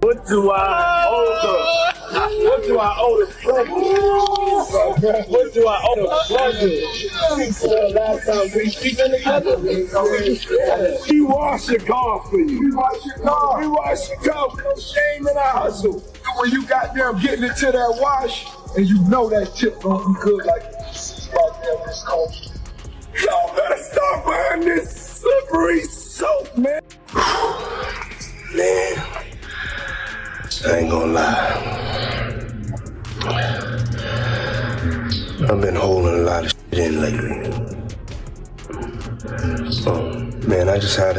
What do I owe the? What do I owe the pleasure? What do I owe the pleasure? Last time we sleeping together, we wash your car for you. We wash your car. We wash your car. No shame in our hustle. When you got them getting into that wash, and you know that chip gonna be good, like goddamn this coach. Y'all better stop wearing this slippery soap, man. Man. I ain't gonna lie. I've been holding a lot of shit in lately. Man, I just had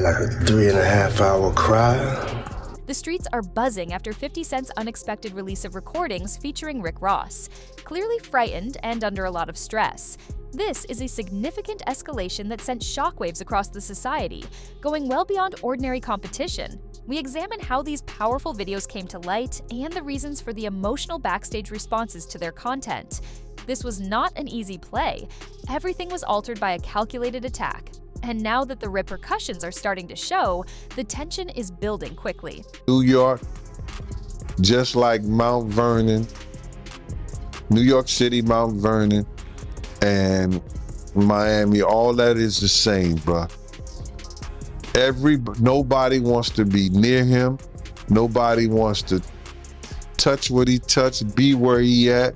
like a 3.5 hour cry. The streets are buzzing after 50 Cent's unexpected release of recordings featuring Rick Ross. Clearly frightened and under a lot of stress. This is a significant escalation that sent shockwaves across the society, going well beyond ordinary competition. We examine how these powerful videos came to light and the reasons for the emotional backstage responses to their content. This was not an easy play. Everything was altered by a calculated attack. And now that the repercussions are starting to show, the tension is building quickly. New York, just like Mount Vernon, New York City, Mount Vernon, and Miami, all that is the same, bro. Nobody wants to be near him. Nobody wants to touch what he touched, be where he at.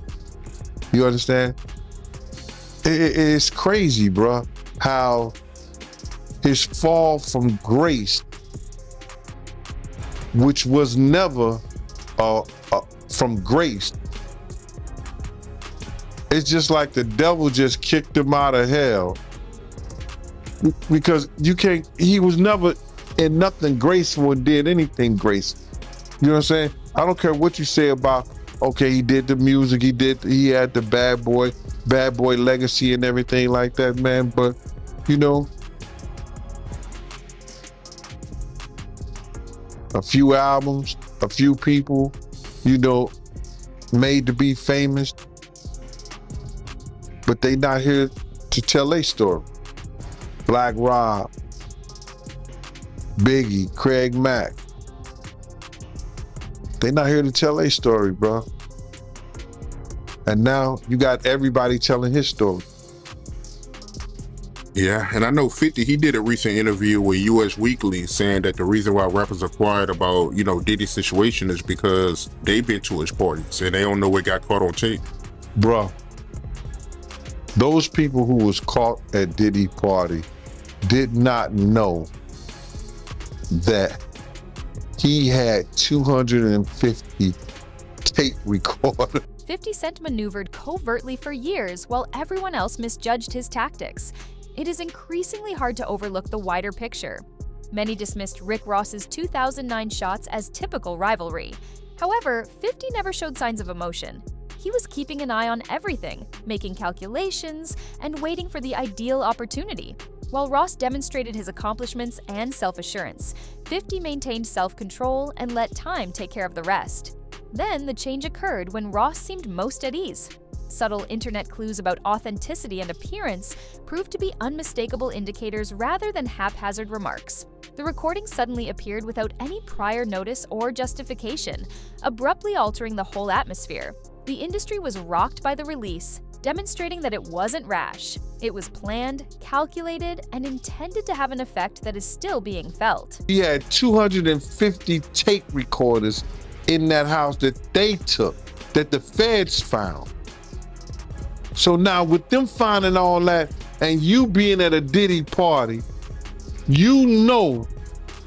You understand? It's crazy, bro, how his fall from grace, which was never from grace. It's just like the devil just kicked him out of hell. Because he was never in nothing graceful and did anything graceful. You know what I'm saying? I don't care what you say about, okay, he did the music, he had the bad boy legacy and everything like that, man. But, you know, a few albums, a few people, you know, made to be famous, but they not here to tell their story. Black Rob, Biggie, Craig Mack. They not here to tell their story, bro. And now you got everybody telling his story. Yeah, and I know 50, he did a recent interview with US Weekly saying that the reason why rappers are quiet about, you know, Diddy's situation is because they've been to his parties and they don't know what got caught on tape. Bro, those people who was caught at Diddy party did not know that he had 250 tape recorders. 50 Cent maneuvered covertly for years while everyone else misjudged his tactics. It is increasingly hard to overlook the wider picture. Many dismissed Rick Ross's 2009 shots as typical rivalry. However, 50 never showed signs of emotion. He was keeping an eye on everything, making calculations, and waiting for the ideal opportunity. While Ross demonstrated his accomplishments and self-assurance, 50 maintained self-control and let time take care of the rest. Then the change occurred when Ross seemed most at ease. Subtle internet clues about authenticity and appearance proved to be unmistakable indicators rather than haphazard remarks. The recording suddenly appeared without any prior notice or justification, abruptly altering the whole atmosphere. The industry was rocked by the release, demonstrating that it wasn't rash. It was planned, calculated, and intended to have an effect that is still being felt. He had 250 tape recorders in that house that they took, that the feds found. So now with them finding all that and you being at a Diddy party, you know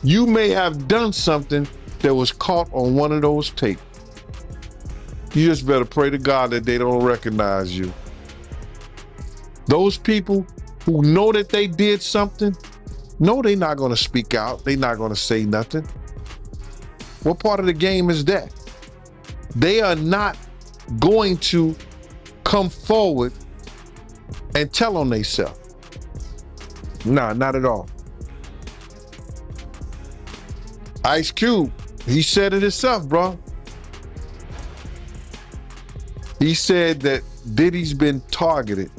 you may have done something that was caught on one of those tapes. You just better pray to God that they don't recognize you. Those people who know that they did something, no, they're not gonna speak out. They're not gonna say nothing. What part of the game is that? They are not going to come forward and tell on themselves. Nah, not at all. Ice Cube, he said it himself, bro. He said that Diddy's been targeted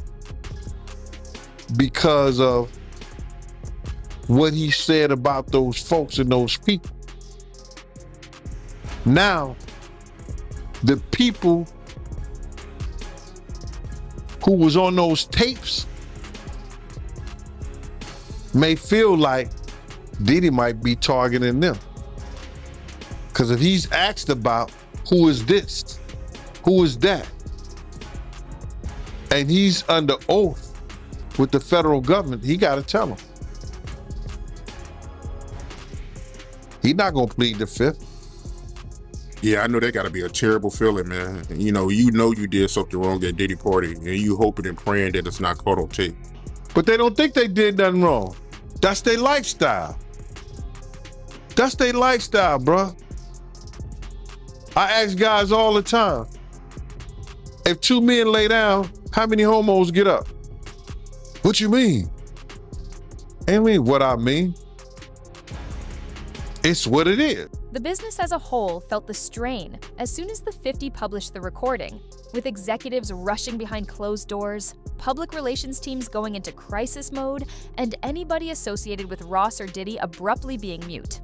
because of what he said about those folks and those people. Now, the people who was on those tapes may feel like Diddy might be targeting them. Because if he's asked about who is this, who is that, and he's under oath with the federal government, he got to tell them. He's not going to plead the fifth. Yeah, I know that got to be a terrible feeling, man. You know you did something wrong at Diddy party, and you hoping and praying that it's not caught on tape. But they don't think they did nothing wrong. That's their lifestyle. That's their lifestyle, bruh. I ask guys all the time, if two men lay down, how many homos get up? What you mean? I mean what I mean. It's what it is. The business as a whole felt the strain as soon as the 50 published the recording, with executives rushing behind closed doors, public relations teams going into crisis mode, and anybody associated with Ross or Diddy abruptly being mute.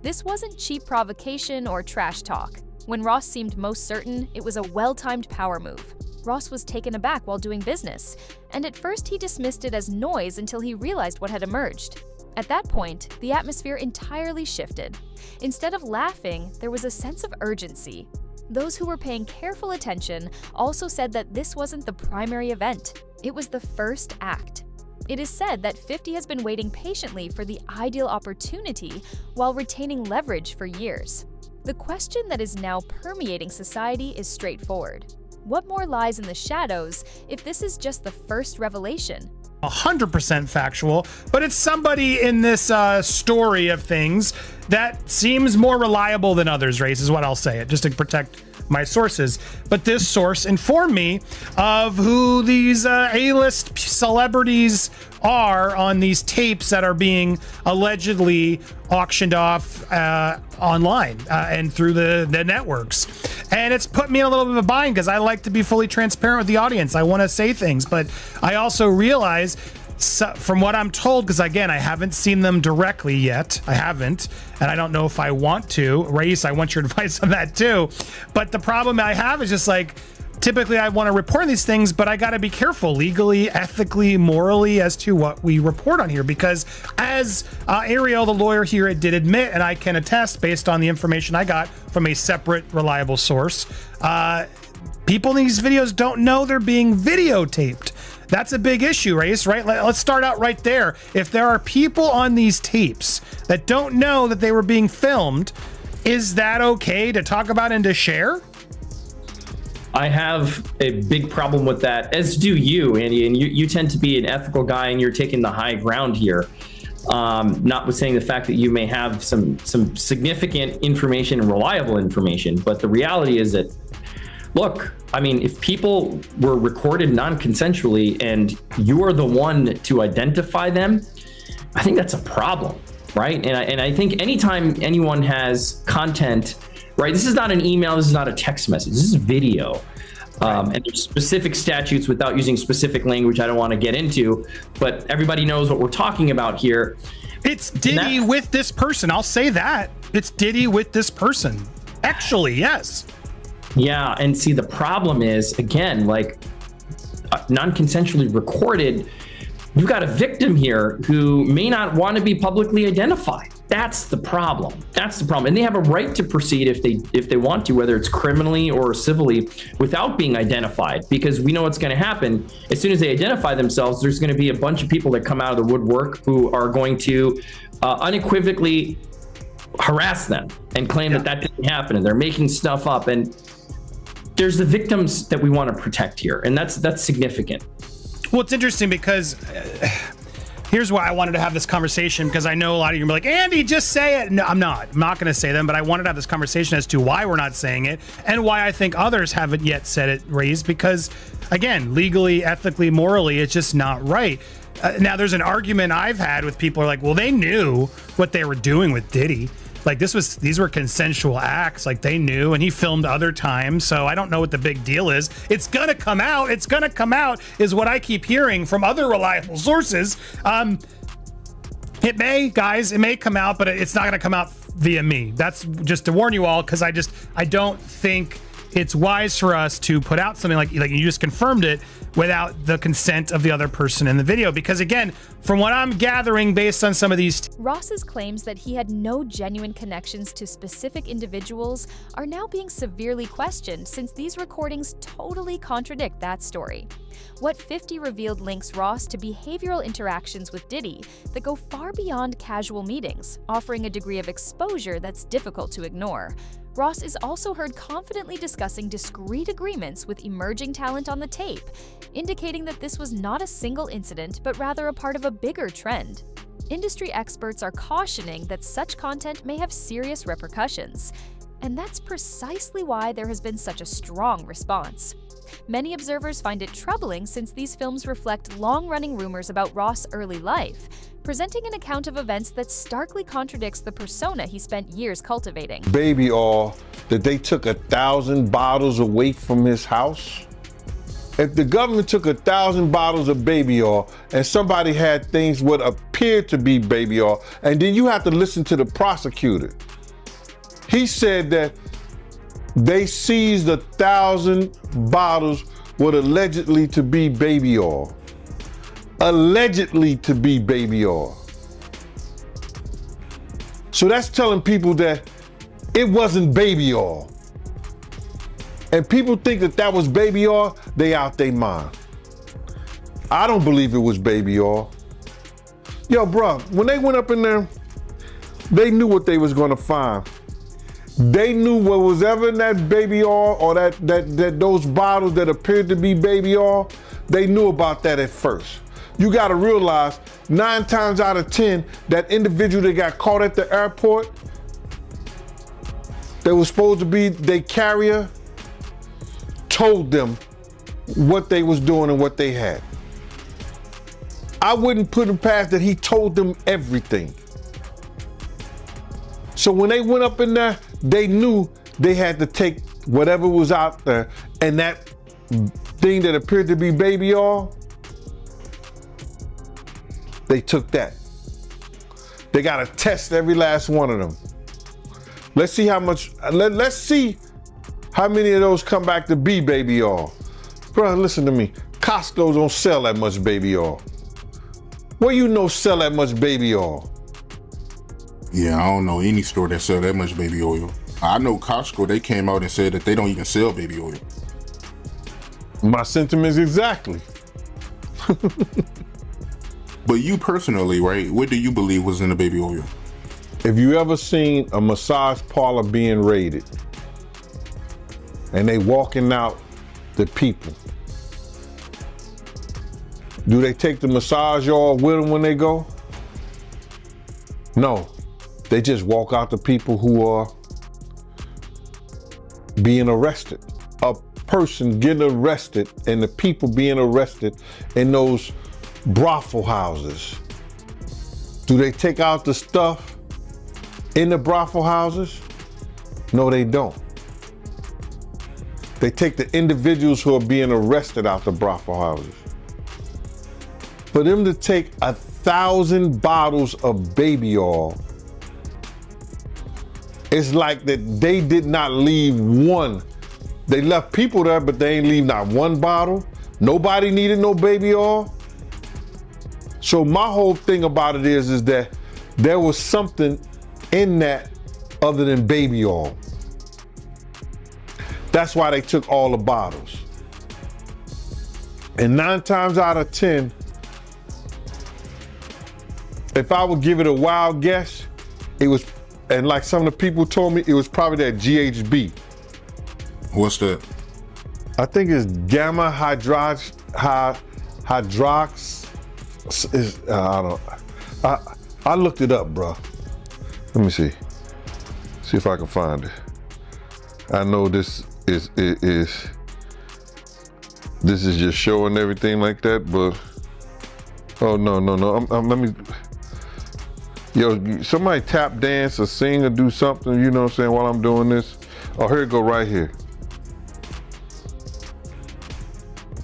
This wasn't cheap provocation or trash talk. When Ross seemed most certain, it was a well-timed power move. Ross was taken aback while doing business, and at first he dismissed it as noise until he realized what had emerged. At that point, the atmosphere entirely shifted. Instead of laughing, there was a sense of urgency. Those who were paying careful attention also said that this wasn't the primary event. It was the first act. It is said that 50 has been waiting patiently for the ideal opportunity while retaining leverage for years. The question that is now permeating society is straightforward. What more lies in the shadows if this is just the first revelation? 100% factual, but it's somebody in this story of things that seems more reliable than others, Race, is what I'll say, it just to protect my sources. But this source informed me of who these A-list celebrities are on these tapes that are being allegedly auctioned off online and through the networks. And it's put me in a little bit of a bind because I like to be fully transparent with the audience. I want to say things, but I also realize from what I'm told, because again, I haven't seen them directly yet. I haven't, and I don't know if I want to. Race, I want your advice on that too. But the problem I have is just like, typically I want to report these things, but I got to be careful legally, ethically, morally as to what we report on here, because as Ariel, the lawyer here, did admit, and I can attest based on the information I got from a separate, reliable source, people in these videos don't know they're being videotaped. That's a big issue, Race, right? Let's start out right there. If there are people on these tapes that don't know that they were being filmed, is that okay to talk about and to share? I have a big problem with that, as do you, Andy, and you tend to be an ethical guy and you're taking the high ground here. Notwithstanding the fact that you may have some significant information and reliable information, but the reality is that, look, I mean, if people were recorded non-consensually and you are the one to identify them, I think that's a problem, right? And I think anytime anyone has content, right, this is not an email, this is not a text message, this is video. And there's specific statutes without using specific language I don't want to get into, but everybody knows what we're talking about here. It's Diddy with this person, I'll say that. It's Diddy with this person. Actually, yes. Yeah, and see, the problem is, again, like non-consensually recorded, you've got a victim here who may not want to be publicly identified. That's the problem. That's the problem. And they have a right to proceed if they want to, whether it's criminally or civilly, without being identified, because we know what's going to happen. As soon as they identify themselves, there's going to be a bunch of people that come out of the woodwork who are going to unequivocally harass them and claim that didn't happen, and they're making stuff up. And there's the victims that we want to protect here, and that's significant. Well, it's interesting because here's why I wanted to have this conversation, because I know a lot of you are like, Andy, just say it. No, I'm not going to say them, but I wanted to have this conversation as to why we're not saying it and why I think others haven't yet said it, Raised, because again, legally, ethically, morally, it's just not right. Now, there's an argument I've had with people who are like, well, they knew what they were doing with Diddy. Like these were consensual acts, like they knew, and he filmed other times. So I don't know what the big deal is. It's gonna come out. It's gonna come out is what I keep hearing from other reliable sources. And It may, guys, it may come out, but it's not going to come out via me. That's just to warn you all, because I don't think it's wise for us to put out something like you just confirmed it without the consent of the other person in the video. Because again, from what I'm gathering based on some of these Ross's claims that he had no genuine connections to specific individuals are now being severely questioned, since these recordings totally contradict that story. What 50 revealed links Ross to behavioral interactions with Diddy that go far beyond casual meetings, offering a degree of exposure that's difficult to ignore. Ross is also heard confidently discussing discreet agreements with emerging talent on the tape, indicating that this was not a single incident, but rather a part of a bigger trend. Industry experts are cautioning that such content may have serious repercussions, and that's precisely why there has been such a strong response. Many observers find it troubling, since these films reflect long-running rumors about Ross' early life, presenting an account of events that starkly contradicts the persona he spent years cultivating. Baby oil that they took 1,000 bottles away from his house. If the government took 1,000 bottles of baby oil and somebody had things what appeared to be baby oil, and then you have to listen to the prosecutor. He said that they seized 1,000 bottles what allegedly to be baby oil. Allegedly to be baby oil. So that's telling people that it wasn't baby oil. And people think that that was baby oil, they out their mind. I don't believe it was baby oil. Yo, bro, when they went up in there, they knew what they was gonna find. They knew what was ever in that baby oil, or that those bottles that appeared to be baby oil, they knew about that at first. You gotta realize 9 times out of 10, that individual that got caught at the airport, that was supposed to be their carrier, told them what they was doing and what they had. I wouldn't put him past that he told them everything. So when they went up in there, they knew they had to take whatever was out there, and that thing that appeared to be baby oil, they took that. They gotta test every last one of them. Let's see how much, let's see how many of those come back to be baby oil. Bro, listen to me. Costco don't sell that much baby oil. Where you know sell that much baby oil? Yeah, I don't know any store that sell that much baby oil. I know Costco, they came out and said that they don't even sell baby oil. My sentiments exactly. But you personally, right, what do you believe was in the baby oil? If you ever seen a massage parlor being raided and they walking out the people, do they take the massage oil with them when they go? No, they just walk out the people who are being arrested. A person getting arrested and the people being arrested in those brothel houses. Do they take out the stuff in the brothel houses? No, they don't. They take the individuals who are being arrested out the brothel houses. For them to take 1,000 bottles of baby oil, it's like that they did not leave one. They left people there, but they ain't leave not one bottle. Nobody needed no baby oil. So my whole thing about it is that there was something in that other than baby oil. That's why they took all the bottles. And 9 times out of 10, if I would give it a wild guess, it was, and like some of the people told me, it was probably that GHB. What's that? I think it's gamma hydrox. I looked it up, bro. Let me see if I can find it. I know this is just showing everything like that, but oh no. Let me. Yo, somebody tap dance or sing or do something, you know what I'm saying, while I'm doing this. Oh, here it go right here.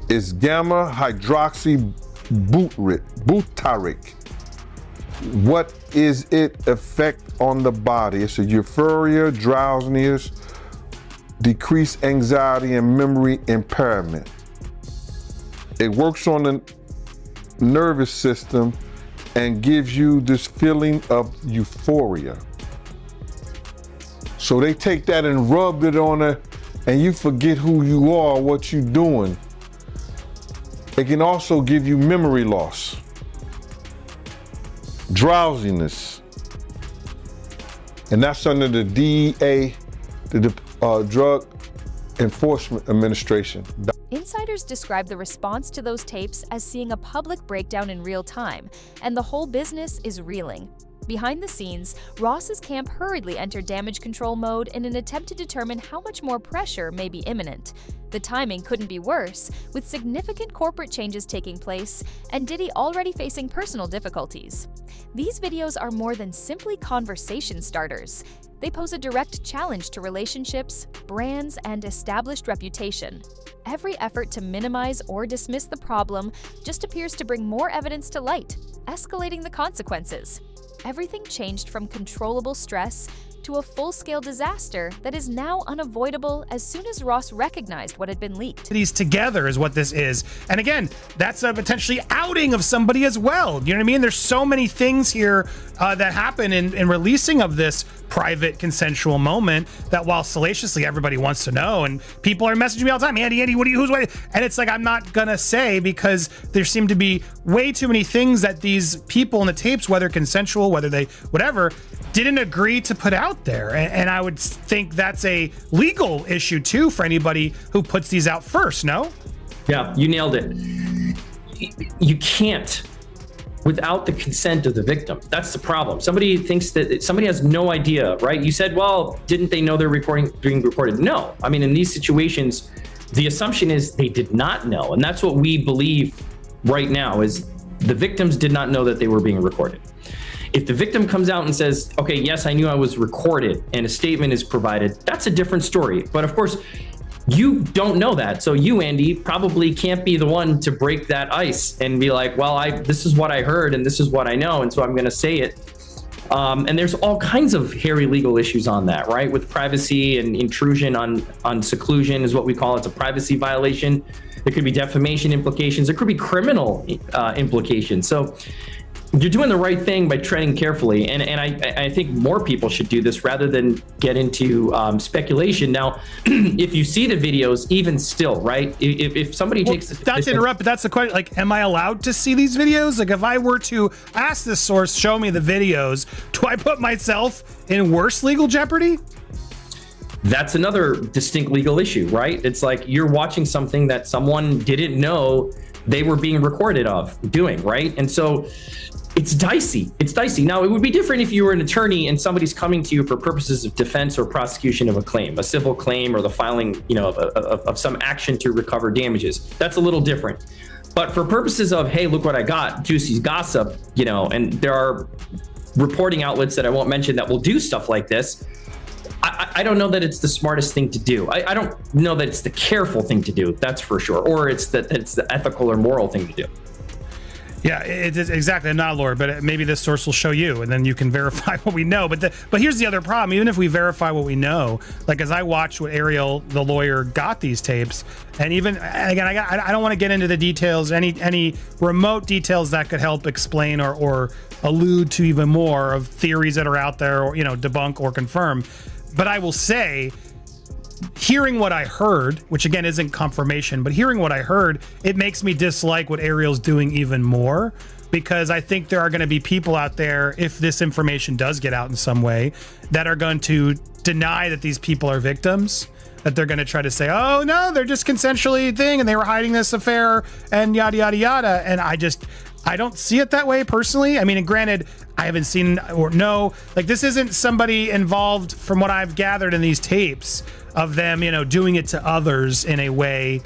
It's gamma hydroxy butyric. what is it effect on the body? It's a euphoria, drowsiness, decreased anxiety, and memory impairment. It works on the nervous system and gives you this feeling of euphoria. So they take that and rub it on it, and you forget who you are, what you're doing. It can also give you memory loss, drowsiness, and that's under the DEA, the Drug Enforcement Administration. Insiders describe the response to those tapes as seeing a public breakdown in real time, and the whole business is reeling. Behind the scenes, Ross's camp hurriedly entered damage control mode in an attempt to determine how much more pressure may be imminent. The timing couldn't be worse, with significant corporate changes taking place and Diddy already facing personal difficulties. These videos are more than simply conversation starters. They pose a direct challenge to relationships, brands, and established reputation. Every effort to minimize or dismiss the problem just appears to bring more evidence to light, escalating the consequences. Everything changed from controllable stress to a full-scale disaster that is now unavoidable as soon as Ross recognized what had been leaked. These together is what this is. And again, that's a potentially outing of somebody as well. You know what I mean? There's so many things here that happen in releasing of this private consensual moment that while salaciously everybody wants to know, and people are messaging me all the time, Andy, who's waiting? And it's like, I'm not gonna say, because there seem to be way too many things that these people in the tapes, whether consensual, whether they, whatever, didn't agree to put out there. And I would think that's a legal issue too for anybody who puts these out first, no? Yeah, you nailed it. You can't without the consent of the victim. That's the problem. Somebody thinks that somebody has no idea, right? You said, well, didn't they know they're being recorded? No. I mean, in these situations, the assumption is they did not know. And that's what we believe right now, is the victims did not know that they were being recorded. If the victim comes out and says, okay, yes, I knew I was recorded, and a statement is provided, that's a different story. But of course, you don't know that. So you, Andy, probably can't be the one to break that ice and be like, well, this is what I heard and this is what I know, and so I'm going to say it. And there's all kinds of hairy legal issues on that, right? With privacy and intrusion on seclusion is what we call it. It's a privacy violation. There could be defamation implications. There could be criminal implications. So you're doing the right thing by treading carefully, and I think more people should do this rather than get into speculation. Now, if you see the videos, even still, right? If somebody takes this, not to interrupt, but that's the question. Like, am I allowed to see these videos? Like, if I were to ask this source, show me the videos, do I put myself in worse legal jeopardy? That's another distinct legal issue, right? It's like you're watching something that someone didn't know they were being recorded of doing, right? And so it's dicey. It's dicey. Now, it would be different if you were an attorney and somebody's coming to you for purposes of defense or prosecution of a claim, a civil claim, or the filing, of some action to recover damages. That's a little different. But for purposes of, hey, look what I got, juicy gossip, and there are reporting outlets that I won't mention that will do stuff like this. I don't know that it's the smartest thing to do. I don't know that it's the careful thing to do. That's for sure. Or it's the ethical or moral thing to do. Yeah, it is exactly. I'm not a lawyer, but maybe this source will show you, and then you can verify what we know. But here's the other problem. Even if we verify what we know, like as I watched what Ariel, the lawyer, got these tapes, and even again, I don't want to get into the details, any remote details that could help explain or allude to even more of theories that are out there, or debunk or confirm. But I will say, hearing what I heard, which again isn't confirmation, but hearing what I heard, it makes me dislike what Ariel's doing even more, because I think there are going to be people out there, if this information does get out in some way, that are going to deny that these people are victims, that they're going to try to say, oh no, they're just consensually thing and they were hiding this affair and yada, yada, yada. And I don't see it that way personally. I mean, and granted, I haven't seen or know, like this isn't somebody involved from what I've gathered in these tapes of them, doing it to others in a way,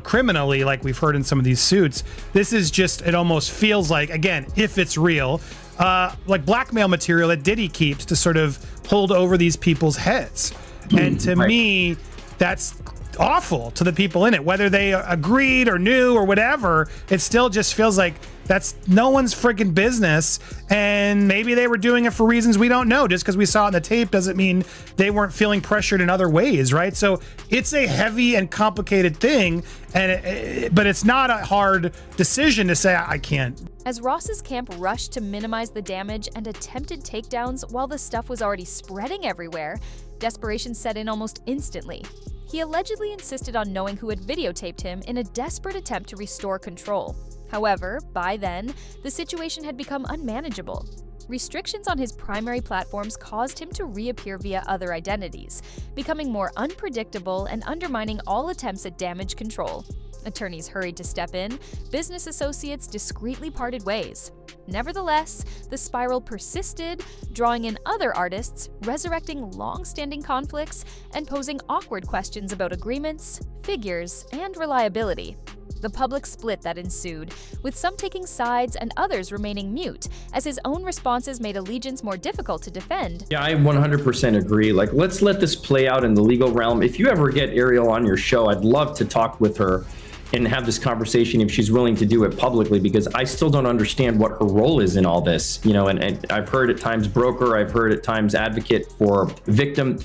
criminally, like we've heard in some of these suits. This is just, it almost feels like, again, if it's real, like blackmail material that Diddy keeps to sort of hold over these people's heads. And to me, that's awful to the people in it, whether they agreed or knew or whatever. It still just feels like That's no one's freaking business. And maybe they were doing it for reasons we don't know. Just because we saw it in the tape doesn't mean they weren't feeling pressured in other ways, right? So it's a heavy and complicated thing, but it's not a hard decision to say, I can't. As Ross's camp rushed to minimize the damage and attempted takedowns while the stuff was already spreading everywhere, desperation set in almost instantly. He allegedly insisted on knowing who had videotaped him in a desperate attempt to restore control. However, by then, the situation had become unmanageable. Restrictions on his primary platforms caused him to reappear via other identities, becoming more unpredictable and undermining all attempts at damage control. Attorneys hurried to step in, business associates discreetly parted ways. Nevertheless, the spiral persisted, drawing in other artists, resurrecting long-standing conflicts, and posing awkward questions about agreements, figures, and reliability. The public split that ensued, with some taking sides and others remaining mute, as his own responses made allegiance more difficult to defend. Yeah, I 100% agree. Like, let's let this play out in the legal realm. If you ever get Ariel on your show, I'd love to talk with her and have this conversation if she's willing to do it publicly, because I still don't understand what her role is in all this. You know, and I've heard at times broker, I've heard at times advocate for victim.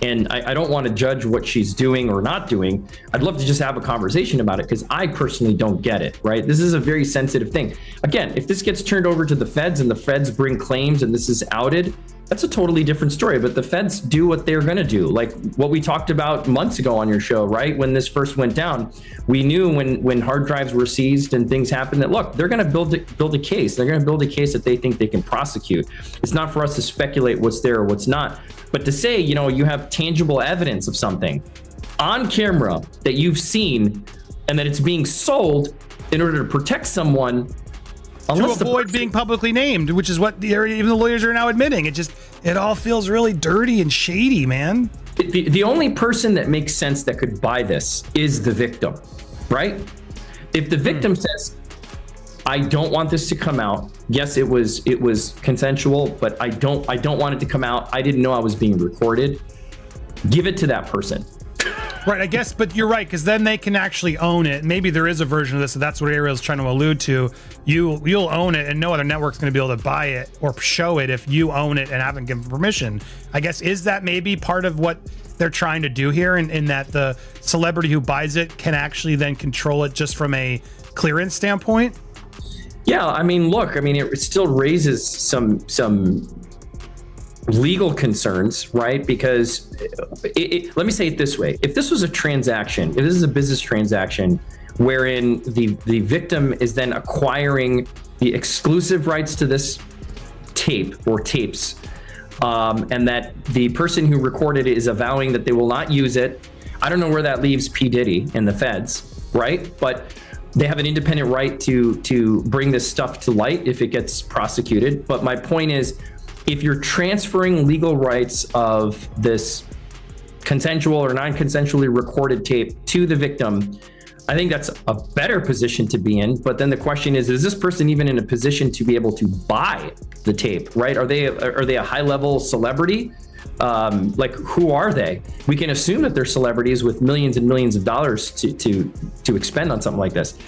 And I don't want to judge what she's doing or not doing. I'd love to just have a conversation about it, because I personally don't get it, right? This is a very sensitive thing. Again, if this gets turned over to the feds and the feds bring claims and this is outed, that's a totally different story. But the feds do what they're going to do. Like what we talked about months ago on your show, right? When this first went down, we knew when hard drives were seized and things happened that, look, they're going to build a case. They're going to build a case that they think they can prosecute. It's not for us to speculate what's there or what's not. But to say, you know, you have tangible evidence of something on camera that you've seen and that it's being sold in order to protect someone, to avoid being publicly named, which is what even the lawyers are now admitting. It all feels really dirty and shady, man. The only person that makes sense that could buy this is the victim, right? If the victim says, I don't want this to come out. Yes, it was consensual, but I don't want it to come out. I didn't know I was being recorded. Give it to that person. Right, I guess, but you're right, because then they can actually own it. Maybe there is a version of this, so that's what Ariel's trying to allude to. You'll own it, and no other network's going to be able to buy it or show it if you own it and haven't given permission. I guess, is that maybe part of what they're trying to do here, in that the celebrity who buys it can actually then control it just from a clearance standpoint? Yeah, I mean, look, it still raises some legal concerns, right? Because let me say it this way. If this was a transaction, if this is a business transaction wherein the victim is then acquiring the exclusive rights to this tape or tapes, and that the person who recorded it is avowing that they will not use it, I don't know where that leaves P. Diddy and the feds, right? But they have an independent right to bring this stuff to light if it gets prosecuted. But my point is, if you're transferring legal rights of this consensual or non-consensually recorded tape to the victim, I think that's a better position to be in. But then the question is this person even in a position to be able to buy the tape, right? Are they a high-level celebrity? Like, who are they? We can assume that they're celebrities with millions and millions of dollars to expend on something like this.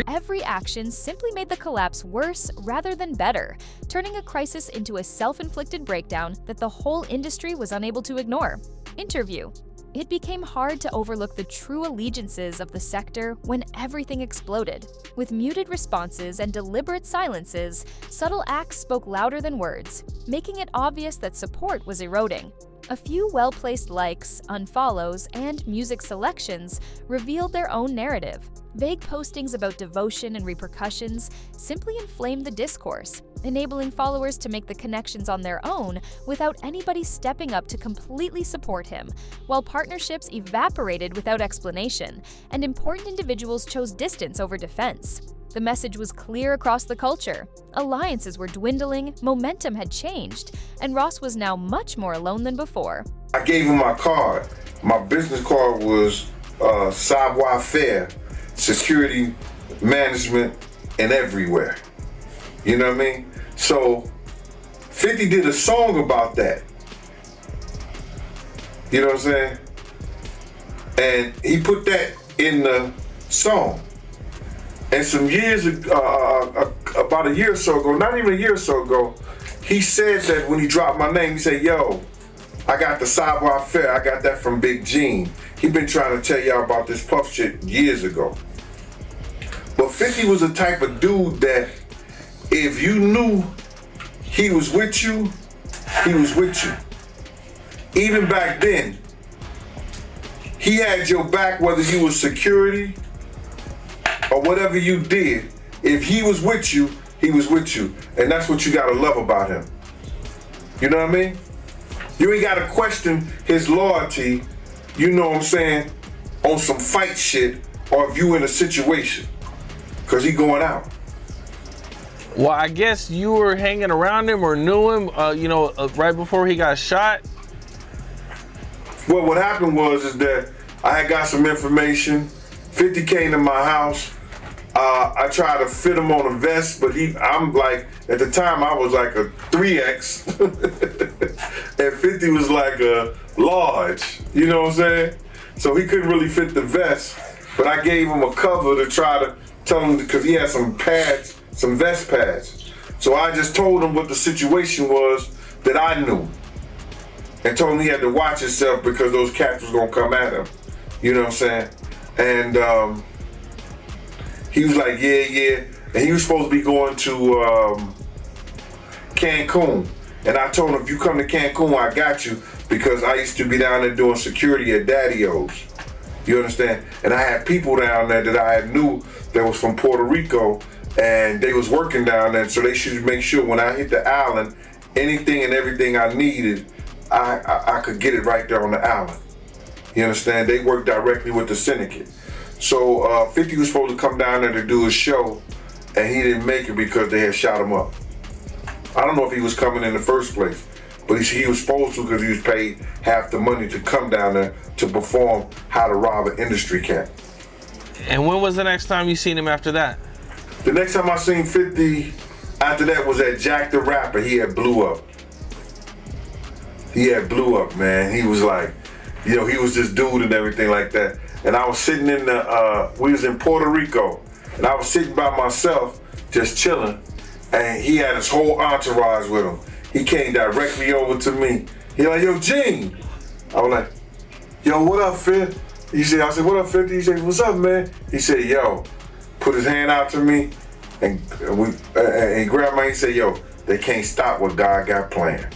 Every action simply made the collapse worse rather than better, turning a crisis into a self-inflicted breakdown that the whole industry was unable to ignore. Interview. It became hard to overlook the true allegiances of the sector when everything exploded. With muted responses and deliberate silences, subtle acts spoke louder than words, making it obvious that support was eroding. A few well-placed likes, unfollows, and music selections revealed their own narrative. Vague postings about devotion and repercussions simply inflamed the discourse, enabling followers to make the connections on their own without anybody stepping up to completely support him, while partnerships evaporated without explanation, and important individuals chose distance over defense. The message was clear across the culture. Alliances were dwindling, momentum had changed, and Ross was now much more alone than before. I gave him my card. My business card was savoir-faire, security, management, and everywhere. You know what I mean? So 50 did a song about that. You know what I'm saying? And he put that in the song. And some years, a about a year or so ago, not even a year or so ago, he said that when he dropped my name, he said, yo, I got the Savoir Faire, I got that from Big Gene. He been trying to tell y'all about this puff shit years ago. But 50 was the type of dude that if you knew he was with you, he was with you. Even back then, he had your back whether you was security or whatever you did. If he was with you, he was with you. And that's what you gotta love about him. You know what I mean? You ain't gotta question his loyalty, you know what I'm saying, on some fight shit or if you in a situation. Cause he going out. Well, I guess you were hanging around him or knew him, right before he got shot. Well, what happened is that I had got some information. 50 came to my house. I tried to fit him on a vest, but I'm like, at the time I was like a 3X. And 50 was like a large, you know what I'm saying? So he couldn't really fit the vest, but I gave him a cover to try to tell him, because he had some pads, some vest pads. So I just told him what the situation was that I knew. And told him he had to watch himself because those cats was gonna come at him. You know what I'm saying? And he was like, yeah. And he was supposed to be going to Cancun. And I told him, if you come to Cancun, I got you, because I used to be down there doing security at Daddy-O's. You understand? And I had people down there that I knew that was from Puerto Rico, and they was working down there, so they should make sure when I hit the island, anything and everything I needed, I could get it right there on the island. You understand? They work directly with the syndicate. So 50 was supposed to come down there to do a show, and he didn't make it because they had shot him up. I don't know if he was coming in the first place, but he was supposed to, because he was paid half the money to come down there to perform How to Rob an Industry Cat. And when was the next time you seen him after that? The next time I seen 50 after that was at Jack the Rapper. He had blew up. Man. He was like, he was this dude and everything like that. And I was sitting we was in Puerto Rico, and I was sitting by myself, just chilling, and he had his whole entourage with him. He came directly over to me. He like, yo, Gene. I was like, yo, what up, Fit? I said, what up, 50? He said, what's up, man? He said, yo, put his hand out to me, and grabbed my, he said, yo, they can't stop what God got planned.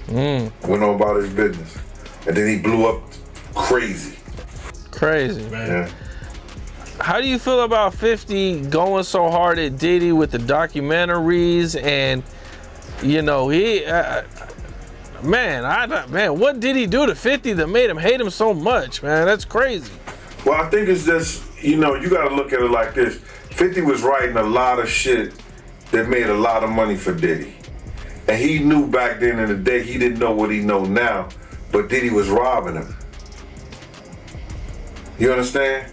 Went on about his business. And then he blew up crazy. Crazy, man. Yeah. How do you feel about 50 going so hard at Diddy with the documentaries, and what did he do to 50 that made him hate him so much, man? That's crazy. Well, I think it's just, you gotta look at it like this. 50 was writing a lot of shit that made a lot of money for Diddy. And he knew back then in the day, he didn't know what he know now, but Diddy was robbing him. You understand?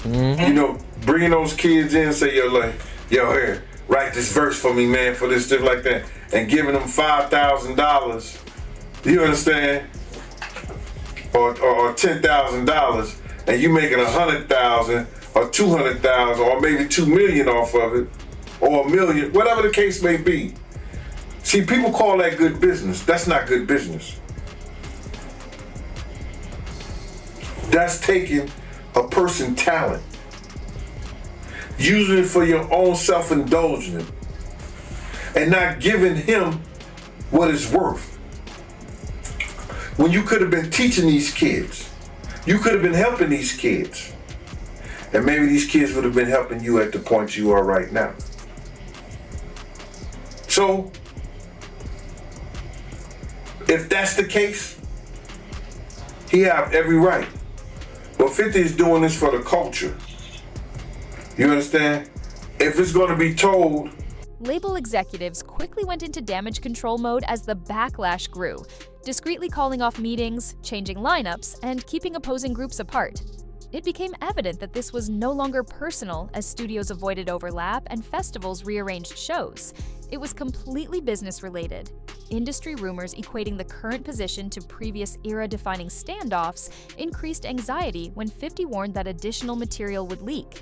Mm-hmm. Bringing those kids in and say, yo, here, write this verse for me, man, for this, stuff like that, and giving them $5,000, you understand? Or $10,000, and you making $100,000 or $200,000 or maybe $2 million off of it, or $1 million, whatever the case may be. See, people call that good business. That's not good business. That's taking a person's talent, using it for your own self-indulgence, and not giving him what it's worth. When you could have been teaching these kids, you could have been helping these kids, and maybe these kids would have been helping you at the point you are right now. So, if that's the case, he have every right. But 50 is doing this for the culture. You understand? If it's going to be told. Label executives quickly went into damage control mode as the backlash grew, discreetly calling off meetings, changing lineups, and keeping opposing groups apart. It became evident that this was no longer personal as studios avoided overlap and festivals rearranged shows. It was completely business-related. Industry rumors equating the current position to previous era-defining standoffs increased anxiety when 50 warned that additional material would leak.